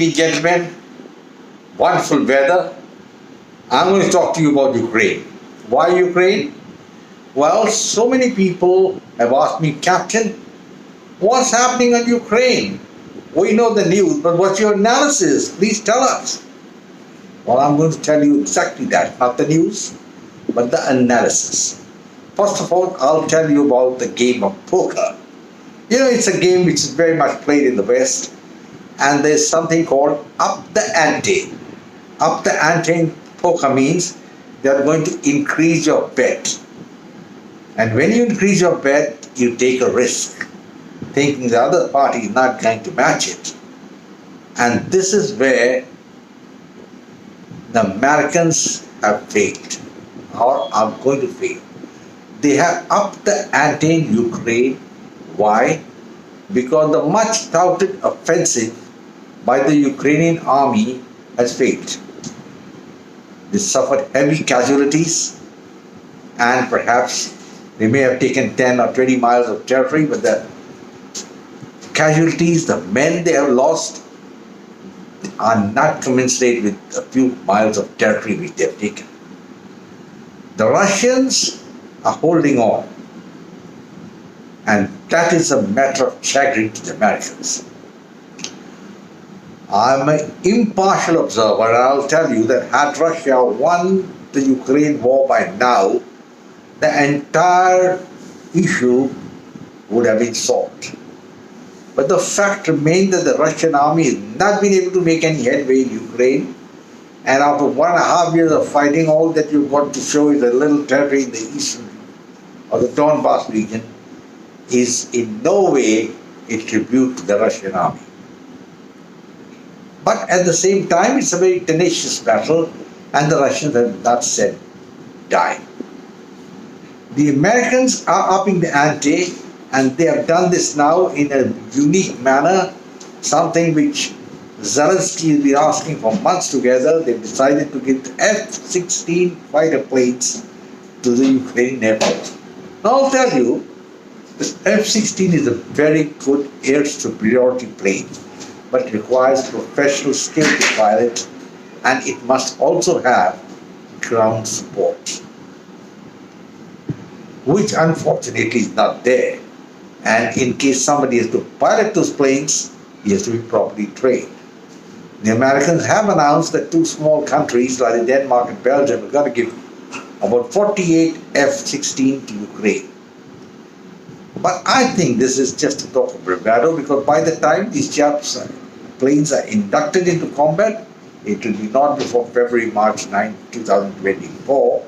evening, gentlemen. Wonderful weather. I'm going to talk to you about Ukraine. Why Ukraine? Well, so many people have asked me, Captain, what's happening on Ukraine? We know the news, but what's your analysis? Please tell us. Well, I'm going to tell you exactly that. Not the news, but the analysis. First of all, I'll tell you about the game of poker. You know, it's a game which is very much played in the West, and there's something called up the ante. Up the ante in poker means they're going to increase your bet. And when you increase your bet, you take a risk, thinking the other party is not going to match it. And this is where the Americans have failed, or are going to fail. They have upped the ante in Ukraine. Why? Because the much touted offensive by the Ukrainian army has failed. They suffered heavy casualties, and perhaps they may have taken 10 or 20 miles of territory, but the casualties, the men they have lost, are not commensurate with a few miles of territory which they have taken. The Russians are holding on, and that is a matter of chagrin to the Americans. I'm an impartial observer, and I'll tell you that had Russia won the Ukraine war by now, the entire issue would have been solved. But the fact remains that the Russian army has not been able to make any headway in Ukraine, and after 1.5 years of fighting, all that you've got to show is a little territory in the eastern or the Donbass region is in no way a tribute to the Russian army. But at the same time, it's a very tenacious battle, and the Russians have not said die. The Americans are upping the ante, and they have done this now in a unique manner, something which Zelensky has been asking for months together. They've decided to give the F16 fighter planes to the Ukrainian Air Force. Now I'll tell you, the F16 is a very good air superiority plane, but it requires professional skill to pilot, and it must also have ground support, which unfortunately is not there. And in case somebody has to pilot those planes, he has to be properly trained. The Americans have announced that two small countries like Denmark and Belgium are going to give about 48 F-16 to Ukraine. But I think this is just a talk of bravado, because by the time these planes are inducted into combat, it will be not before February, March 9, 2024,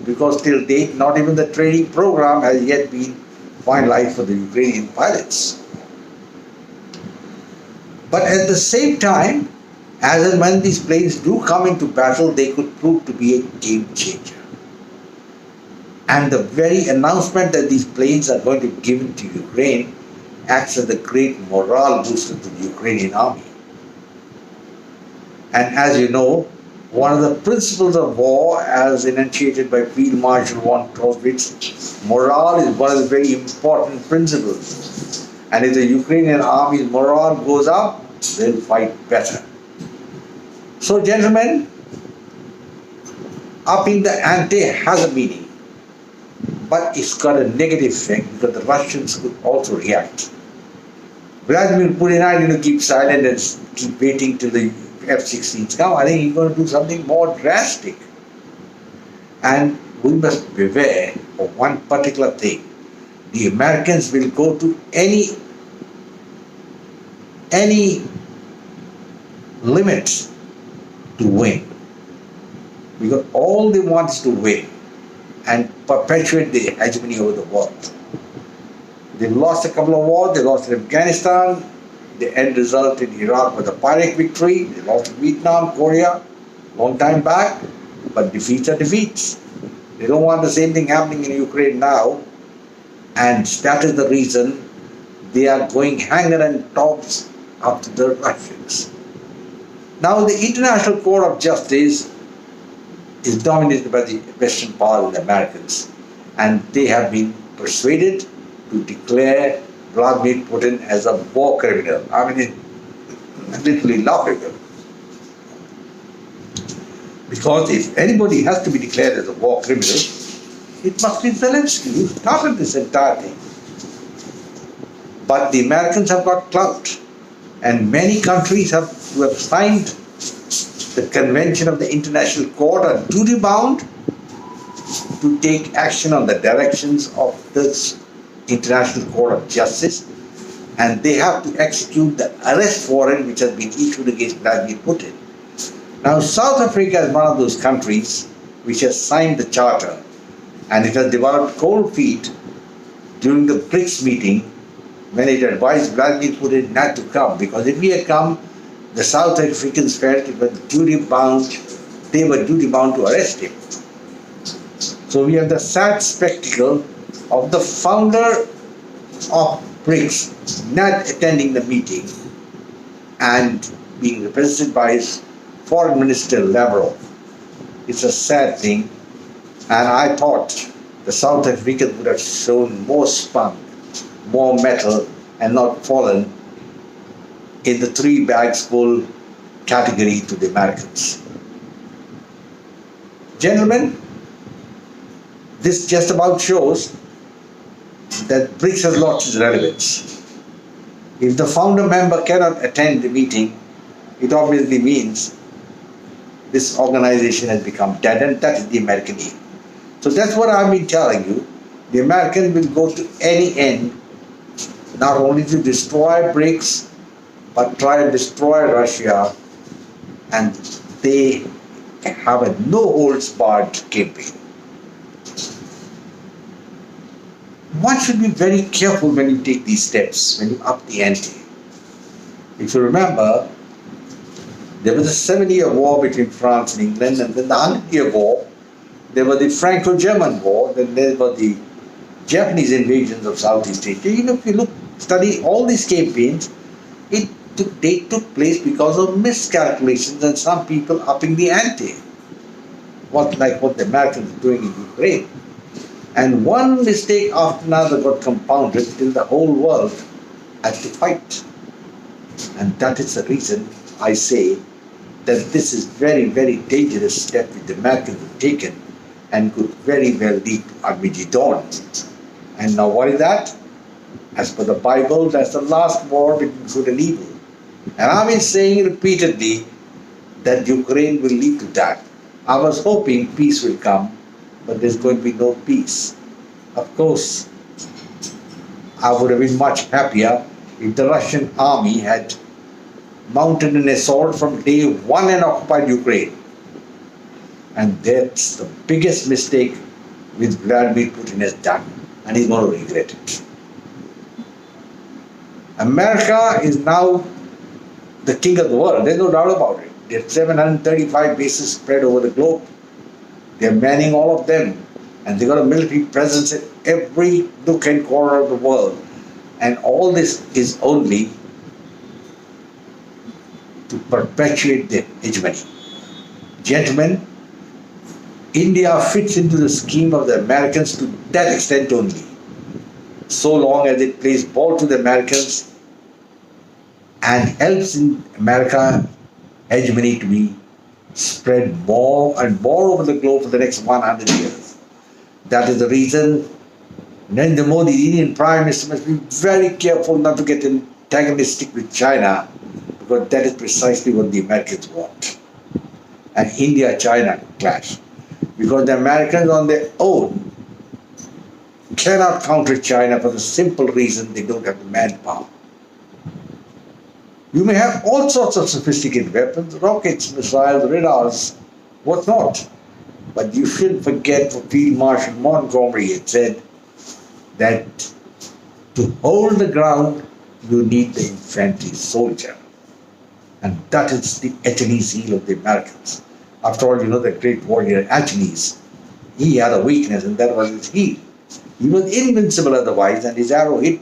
because till date, not even the training program has yet been finalized for the Ukrainian pilots. But at the same time, as and when these planes do come into battle, they could prove to be a game changer. And the very announcement that these planes are going to be given to Ukraine acts as a great morale booster to the Ukrainian army. And as you know, one of the principles of war, as enunciated by Field Marshal von Clausewitz, morale is one of the very important principles. And if the Ukrainian army's morale goes up, they'll fight better. So, gentlemen, upping the ante has a meaning. But it's got a negative effect, because the Russians could also react. Vladimir Putin, I didn't keep silent and keep waiting till the F-16s come. I think he's going to do something more drastic. And we must beware of one particular thing. The Americans will go to any limits to win. Because all they want is to win and perpetuate the hegemony over the world. They lost a couple of wars. They lost in Afghanistan. The end result in Iraq was a Pyrrhic victory. They lost in Vietnam, Korea, long time back. But defeats are defeats. They don't want the same thing happening in Ukraine now. And that is the reason they are going hanger and tops after the Russians. Now the International Court of Justice is dominated by the Western powers and the Americans, and they have been persuaded to declare Vladimir Putin as a war criminal. I mean, literally laughable. Because if anybody has to be declared as a war criminal, it must be Zelensky who started this entire thing. But the Americans have got clout, and many countries who have signed the Convention of the International Court are duty bound to take action on the directions of this International Court of Justice, and they have to execute the arrest warrant which has been issued against Vladimir Putin. Now, South Africa is one of those countries which has signed the charter, and it has developed cold feet during the BRICS meeting when it advised Vladimir Putin not to come, because if he had come, the South Africans felt it was they were duty bound to arrest him. So we have the sad spectacle of the founder of BRICS not attending the meeting and being represented by his Foreign Minister Lavrov. It's a sad thing, and I thought the South Africans would have shown more spunk, more metal, and not fallen in the 3 bags full category to the Americans. Gentlemen, this just about shows that BRICS has lost its relevance. If the founder member cannot attend the meeting, it obviously means this organization has become dead, and that is the American aim. So that's what I've been telling you. The Americans will go to any end, not only to destroy BRICS, but try and destroy Russia, and they have a no-holds-barred campaign. One should be very careful when you take these steps, when you up the ante. If you remember, there was a 7-year war between France and England, and then the 100-year war. There was the Franco-German war, then there were the Japanese invasions of Southeast Asia. If you study all these campaigns, they took place because of miscalculations and some people upping the ante, like what the Americans are doing in Ukraine. And one mistake after another got compounded till the whole world had to fight. And that is the reason I say that this is very, very dangerous step which the Americans have taken and could very well lead to Armageddon. And now what is that? As per the Bible, that's the last war between good and evil. And I've been saying repeatedly that Ukraine will lead to that. I was hoping peace will come, but there's going to be no peace. Of course, I would have been much happier if the Russian army had mounted an assault from day one and occupied Ukraine. And that's the biggest mistake which Vladimir Putin has done, and he's going to regret it. America is now the king of the world, there's no doubt about it. They have 735 bases spread over the globe. They're manning all of them, and they've got a military presence in every nook and corner of the world. And all this is only to perpetuate their hegemony. Gentlemen, India fits into the scheme of the Americans to that extent only, so long as it plays ball to the Americans and helps in America hegemony to be spread more and more over the globe for the next 100 years. That is the reason Narendra Modi, the Indian Prime Minister, must be very careful not to get antagonistic with China, because that is precisely what the Americans want. And India-China clash. Because the Americans on their own cannot counter China for the simple reason they don't have the manpower. You may have all sorts of sophisticated weapons, rockets, missiles, radars, whatnot. But you shouldn't forget what Field Marshal Montgomery had said, that to hold the ground, you need the infantry soldier. And that is the Achilles heel of the Americans. After all, you know the great warrior Achilles, he had a weakness, and that was his heel. He was invincible otherwise, and his arrow hit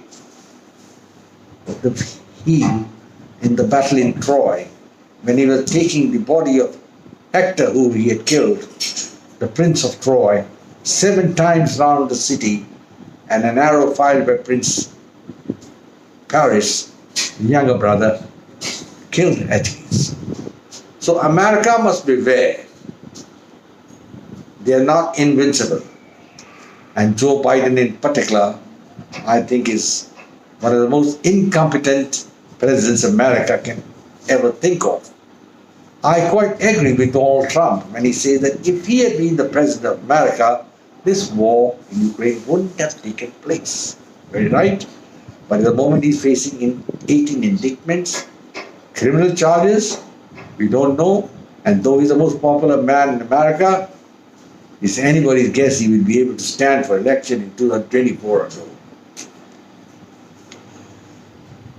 the heel in the battle in Troy, when he was taking the body of Hector, who he had killed, the prince of Troy, 7 times round the city, and an arrow fired by Prince Paris, the younger brother, killed at least. So America must beware. They are not invincible. And Joe Biden in particular, I think is one of the most incompetent presidents America can ever think of. I quite agree with Donald Trump when he says that if he had been the president of America, this war in Ukraine wouldn't have taken place. Very right? But at the moment he's facing 18 indictments, criminal charges, we don't know. And though he's the most popular man in America, it's anybody's guess he will be able to stand for election in 2024 or so.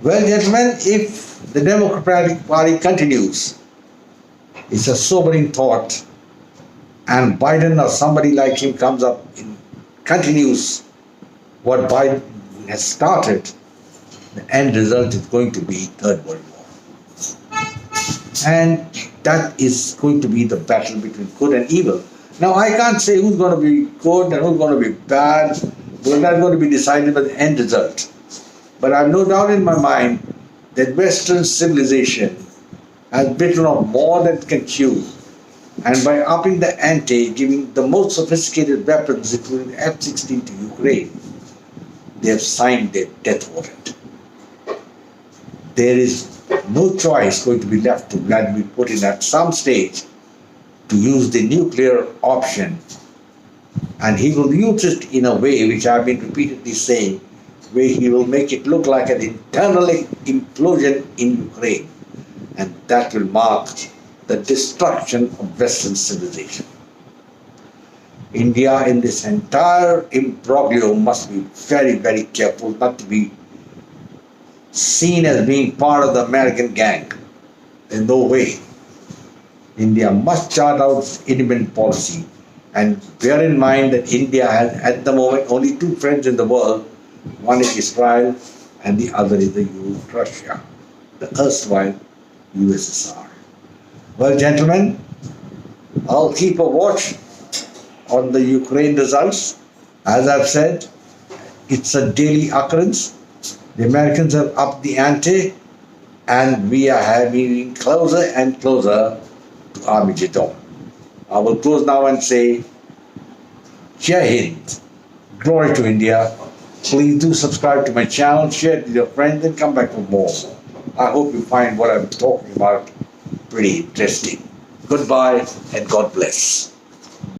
Well, gentlemen, if the Democratic Party continues, it's a sobering thought, and Biden or somebody like him comes up and continues what Biden has started, the end result is going to be Third World War. And that is going to be the battle between good and evil. Now, I can't say who's going to be good and who's going to be bad, because that's going to be decided by the end result. But I have no doubt in my mind that Western civilization has bitten off more than it can chew. And by upping the ante, giving the most sophisticated weapons, including F16 to Ukraine, they have signed their death warrant. There is no choice going to be left to Vladimir Putin at some stage to use the nuclear option. And he will use it in a way which I've been repeatedly saying, where he will make it look like an internal implosion in Ukraine. And that will mark the destruction of Western civilization. India in this entire imbroglio must be very, very careful not to be seen as being part of the American gang. In no way. India must chart out its independent policy, and bear in mind that India has at the moment only two friends in the world. One is Israel and the other is the Russia, the erstwhile USSR. Well, gentlemen, I'll keep a watch on the Ukraine results. As I've said, it's a daily occurrence. The Americans have upped the ante, and we are having closer and closer to Armageddon. I will close now and say, Jai Hind, glory to India. Please do subscribe to my channel, share it with your friends, and come back for more. I hope you find what I'm talking about pretty interesting. Goodbye and God bless.